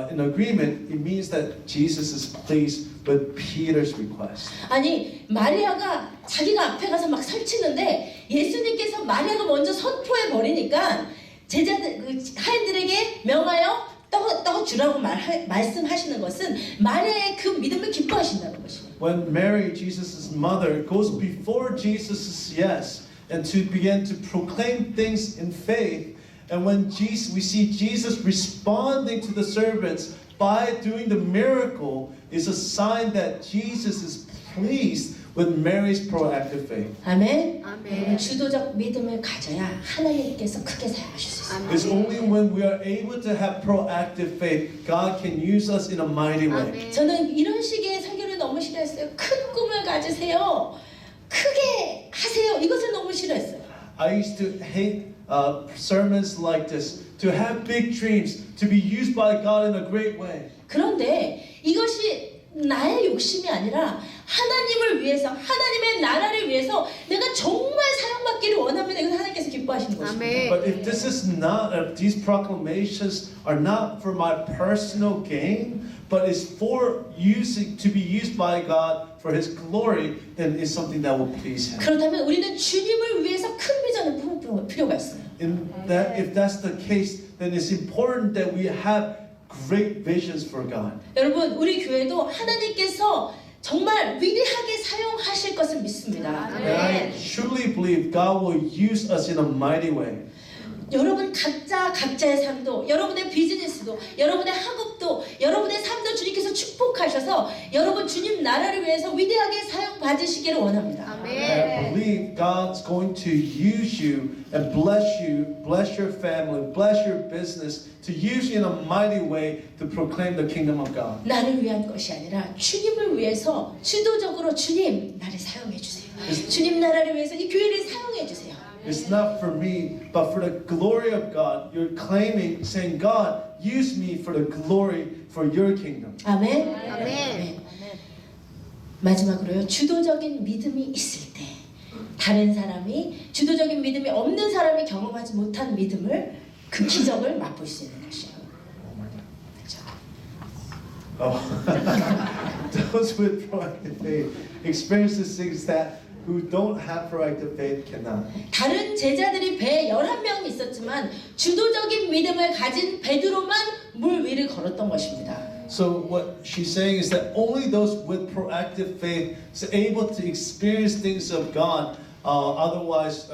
in agreement, it means that Jesus is pleased with Peter's request. 아니 마리아가 자기가 앞에 가서 막 설치는데 예수님께서 마리아가 먼저 선포해 버리니까 제자들 그 하인들에게 명하여 떡 주라고 말씀하시는 것은 마리아의 그 믿음을 기뻐하신다는 것입니다. When Mary, Jesus' mother, goes before Jesus' yes and to begin to proclaim things in faith, and when we see Jesus responding to the servants by doing the miracle, is a sign that Jesus is pleased with Mary's proactive faith. 아멘. 여러분 주도적 믿음을 가져야 하나님께서 크게 사용하실 수 있습니다. It's only when we are able to have proactive faith, God can use us in a mighty way. 저는 이런 식의 설교를 너무 싫어했어요. 큰 꿈을 가지세요. 크게 하세요. 이것을 너무 싫어했어요. I used to hate sermons like this, to have big dreams, to be used by God in a great way. 그런데 이것이 나의 욕심이 아니라 하나님을 위해서 하나님의 나라를 위해서 내가 정말 사용받기를 원하면 이것을 하나님께서 기뻐하시는 것입니다. But if this is not, if these proclamations are not for my personal gain, but is for to be used by God for His glory, then it's something that will please Him. 그렇다면 우리는 주님을 위해서 큰 비전을 품을 필요가 있어요. If that's the case, then it's important that we have great visions for God. 여러분 우리 교회도 하나님께서 정말 위대하게 사용하실 것을 믿습니다. And I truly believe God will use us in a mighty way. 여러분 각자의 삶도 여러분의 비즈니스도 여러분의 학업도 여러분의 삶도 주님께서 축복하셔서 여러분 주님 나라를 위해서 위대하게 사용 받으시기를 원합니다. I believe God's going to use you, bless your family, bless your business, to use you in a mighty way to proclaim the kingdom of God. 나를 위한 것이 아니라 주님을 위해서 주도적으로 주님 나를 사용해 주세요. 주님 나라를 위해서 이 교회를 사용해 주세요. It's not for me, but for the glory of God. You're claiming, saying, God, use me for the glory for your kingdom. 아멘. 아멘. 마지막으로요. 주도적인 믿음이 있을 때 다른 사람이 주도적인 믿음이 없는 사람이 경험하지 못한 믿음을 그 기적을 맛볼 수 있는 것이에요. 그렇죠? Oh. Those with proactive faith experience the things that who don't have proactive faith cannot. 다른 제자들이 배에 11명이 있었지만 주도적인 믿음을 가진 베드로만 물 위를 걸었던 것입니다. So what she's saying is that only those with proactive faith is able to experience things of God. Otherwise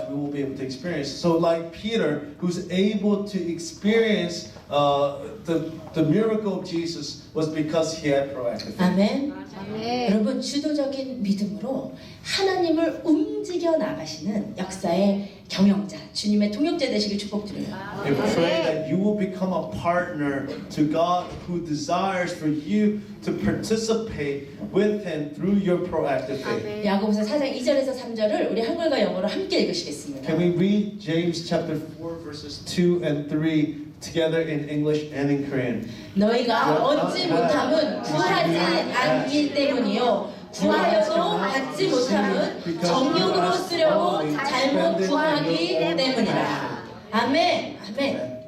we won't be able to experience. So like Peter, who's able to experience the miracle of Jesus was because he had proactive faith. 아멘. 아멘. 여러분 주도적인 믿음으로 하나님을 움직여 나가시는 역사의 경영자, 주님의 동역자 되시길 축복드려요. I pray that you will become a partner to God who desires for you to participate with Him through your proactive faith. 아멘. 야고보서 4장 2절에서 3절을 우리 한글과 영어로 함께 읽으시겠습니다. Can we read James chapter 4 verses 2 and 3 together in English and in Korean? 너희가 얻지 못함은 구하지 않기 때문이요 구하여도 받지 못함은 정욕으로 쓰려고 잘못 구하기 때문이라. 아멘. 아멘.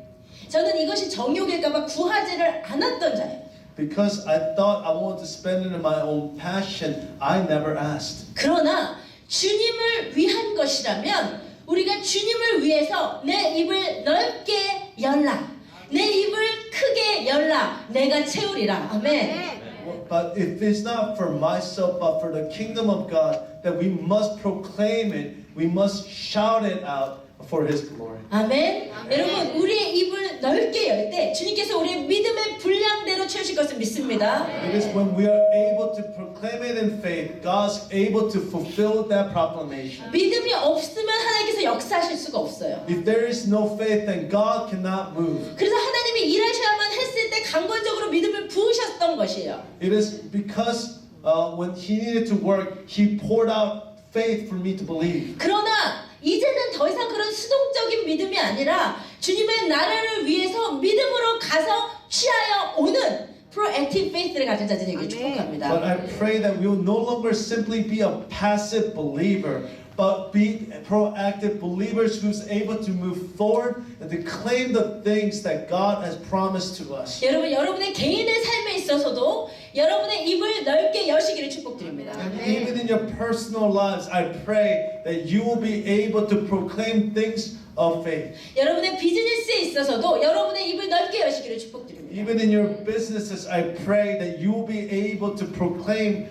저는 이것이 정욕일까봐 구하지를 않았던 자예요. Because I thought I wanted to spend it in my own passion, I never asked. 그러나 주님을 위한 것이라면 우리가 주님을 위해서 내 입을 넓게 열라. 내 입을 크게 열라. 내가 채우리라. 아멘. But if it's not for myself, but for the kingdom of God, that we must proclaim it, we must shout it out for His glory. 아멘. 여러분 우리의 입을 넓게 열 때 주님께서 우리의 믿음의 분량대로 채우실 것을 믿습니다. It is when we are able to proclaim it in faith, God's able to fulfill that proclamation. 믿음이 없으면 하나님께서 역사하실 수가 없어요. If there is no faith, then God cannot move. 그래서 하나님이 일하셔야만 했을 때 강권적으로 믿음을 부으셨던 것이에요. It is because when He needed to work, He poured out faith for me to believe. 그러나 이제는 더 이상 그런 수동적인 믿음이 아니라 주님의 나라를 위해서 믿음으로 가서 취하여 오는 proactive faith를 가진 자들 되길 But 축복합니다. I pray that we will no longer simply be a passive believer, but be proactive believers who's able to move forward and to claim the things that God has promised to us. 여러분 여러분의 개인의 삶에 있어서도 여러분의 입을 넓게 여시기를 축복드립니다. And even in your personal lives, I pray that you will be able to proclaim things of faith. 여러분의 비즈니스에 있어서도 여러분의 입을 넓게 여시기를 축복드립니다. Even in your businesses, I pray that you will be able to proclaim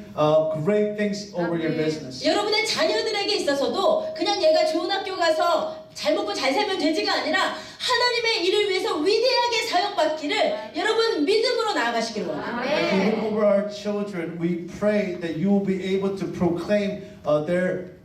great things over your business. 여러분의 자녀들에게 있어서도 그냥 얘가 좋은 학교 가서 잘 먹고 잘 살면 되지가 아니라 하나님의 일을 위해서 위대하게 사용받기를 여러분 믿음으로 나아가시길 원합니다. And even over our children, we pray that you will be able to proclaim their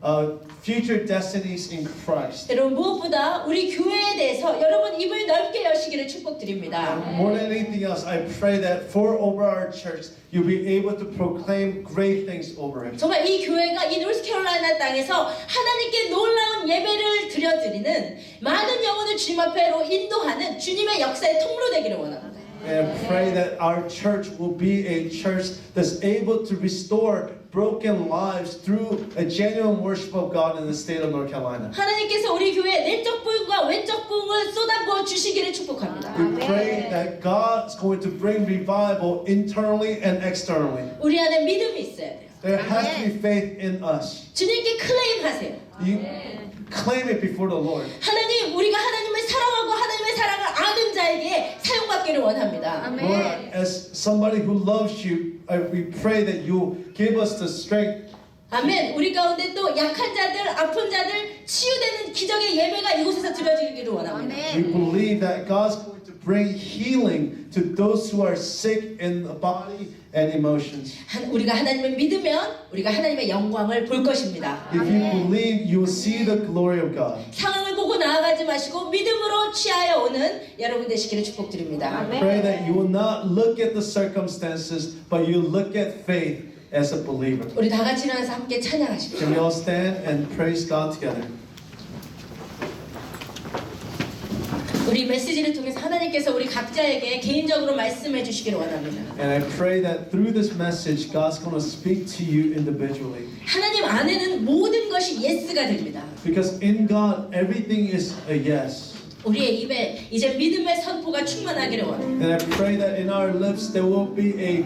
future destinies in Christ. 여러분 무엇보다 우리 교회에 대해서 여러분 입을 넓게 여시기를 축복드립니다. And more than anything else, I pray that for over our church, you'll be able to proclaim great things over it. 정말 이 교회가 이 노스캐롤라이나 땅에서 하나님께 놀라운 예배를 드려드리는 많은 영혼을 주님 앞에로 인도하는 주님의 역사의 통로 되기를 원합니다. And I pray that our church will be a church that's able to restore broken lives through a genuine worship of God in the state of North Carolina. 하나님께서 우리 교회에 내적 부흥과 외적 부흥을 쏟아부어 주시기를 축복합니다. We pray that God's going to bring revival internally and externally. 우리 안에 믿음이 있어야 돼요. There has to be faith in us. 주님께 클레임하세요. You claim it before the Lord. 하나님, 우리가 하나님을 사랑하고 하나님의 사랑을 아는 자에게 사용받기를 원합니다. Lord, as somebody who loves you, we pray that you give us the strength. 아멘. 우리 가운데 또 약한 자들, 아픈 자들 치유되는 기적의 예배가 이곳에서 드려지기를 원합니다. We believe that God's going to bring healing to those who are sick in the body and emotions. 우리가 하나님을 믿으면 우리가 하나님의 영광을 볼 것입니다. If you believe, you will see the glory of God. 상황을 보고 나아가지 마시고 믿음으로 취하여 오는 여러분 되시기를 축복드립니다. I pray that you will not look at the circumstances, but you look at faith as a believer. 우리 다 같이 일어나서 함께 찬양하십시오. Can we all stand and praise God together? 우리 메시지를 통해서 하나님께서 우리 각자에게 개인적으로 말씀해 주시기를 원합니다. And I pray that through this message, God's going to speak to you individually. 하나님 안에는 모든 것이 예스가 됩니다. Because in God, everything is a yes. 우리의 입에 이제 믿음의 선포가 충만하기를 원합니다. And I pray that in our lips there will be a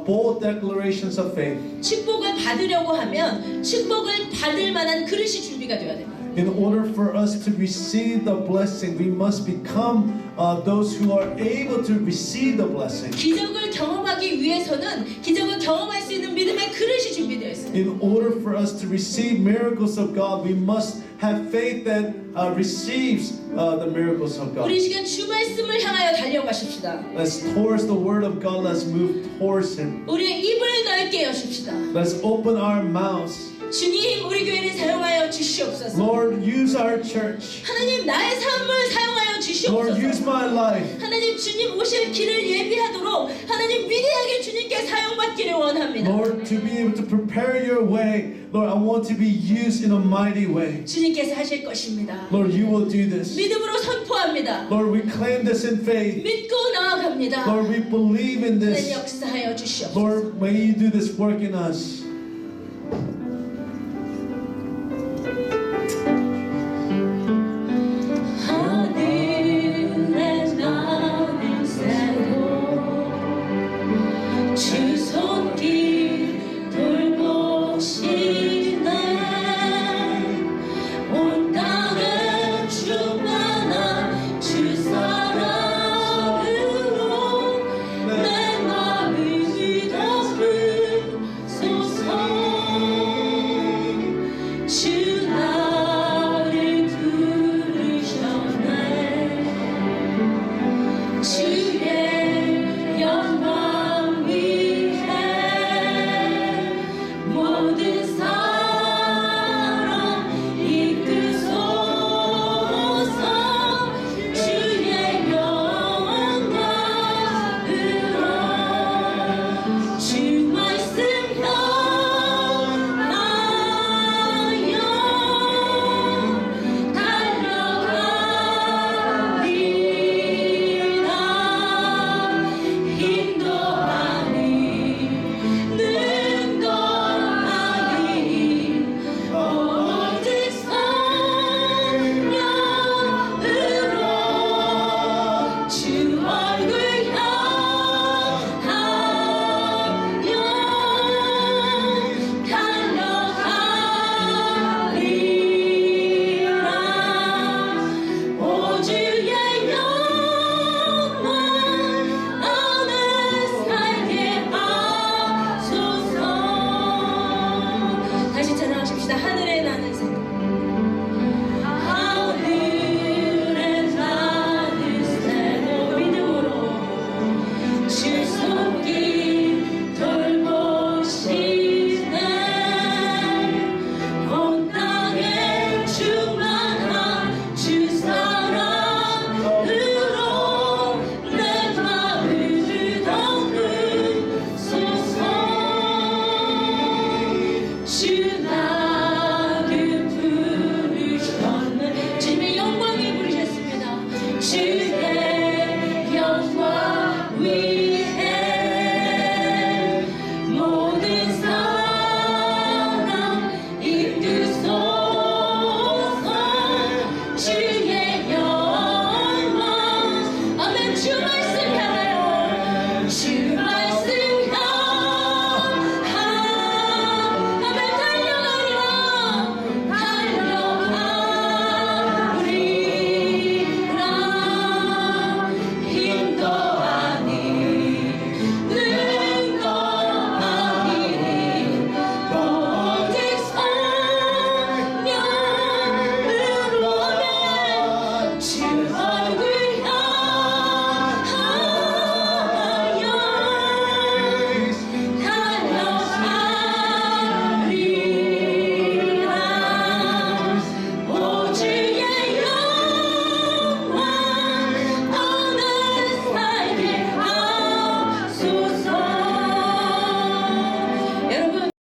bold declarations of faith. 축복을 받으려고 하면 축복을 받을 만한 그릇이 준비가 되어야 됩니다. In order for us to receive the blessing, we must become those who are able to receive the blessing. 기적을 경험하기 위해서는 기적을 경험할 수 있는 믿음의 그릇이 준비되어 있습니다. In order for us to receive miracles of God, we must have faith that receives the miracles of God. 우리 시간 주 말씀을 향하여 달려가십시다. Let's towards the word of God. Let's move towards Him. 우리의 입을 넓게 여십시다. Let's open our mouths. 주님, 우리 교회를 사용하여 주시옵소서. Lord, use our church. 하나님, 나의 삶을 사용하여 Lord, use 주시옵소서. my life. 하나님, 주님 오실 길을 예비하도록 하나님 위대하게 주님께 사용받기를 원합니다. Lord, to be able to prepare your way. Lord, I want to be used in a mighty way. 주님께서 하실 것입니다. Lord, you will do this. 믿음으로 선포합니다. Lord, we claim this in faith. 믿고 나아갑니다. Lord, we believe in 하나님 this. 역사하여 주시옵소서. Lord, may you do this work in us.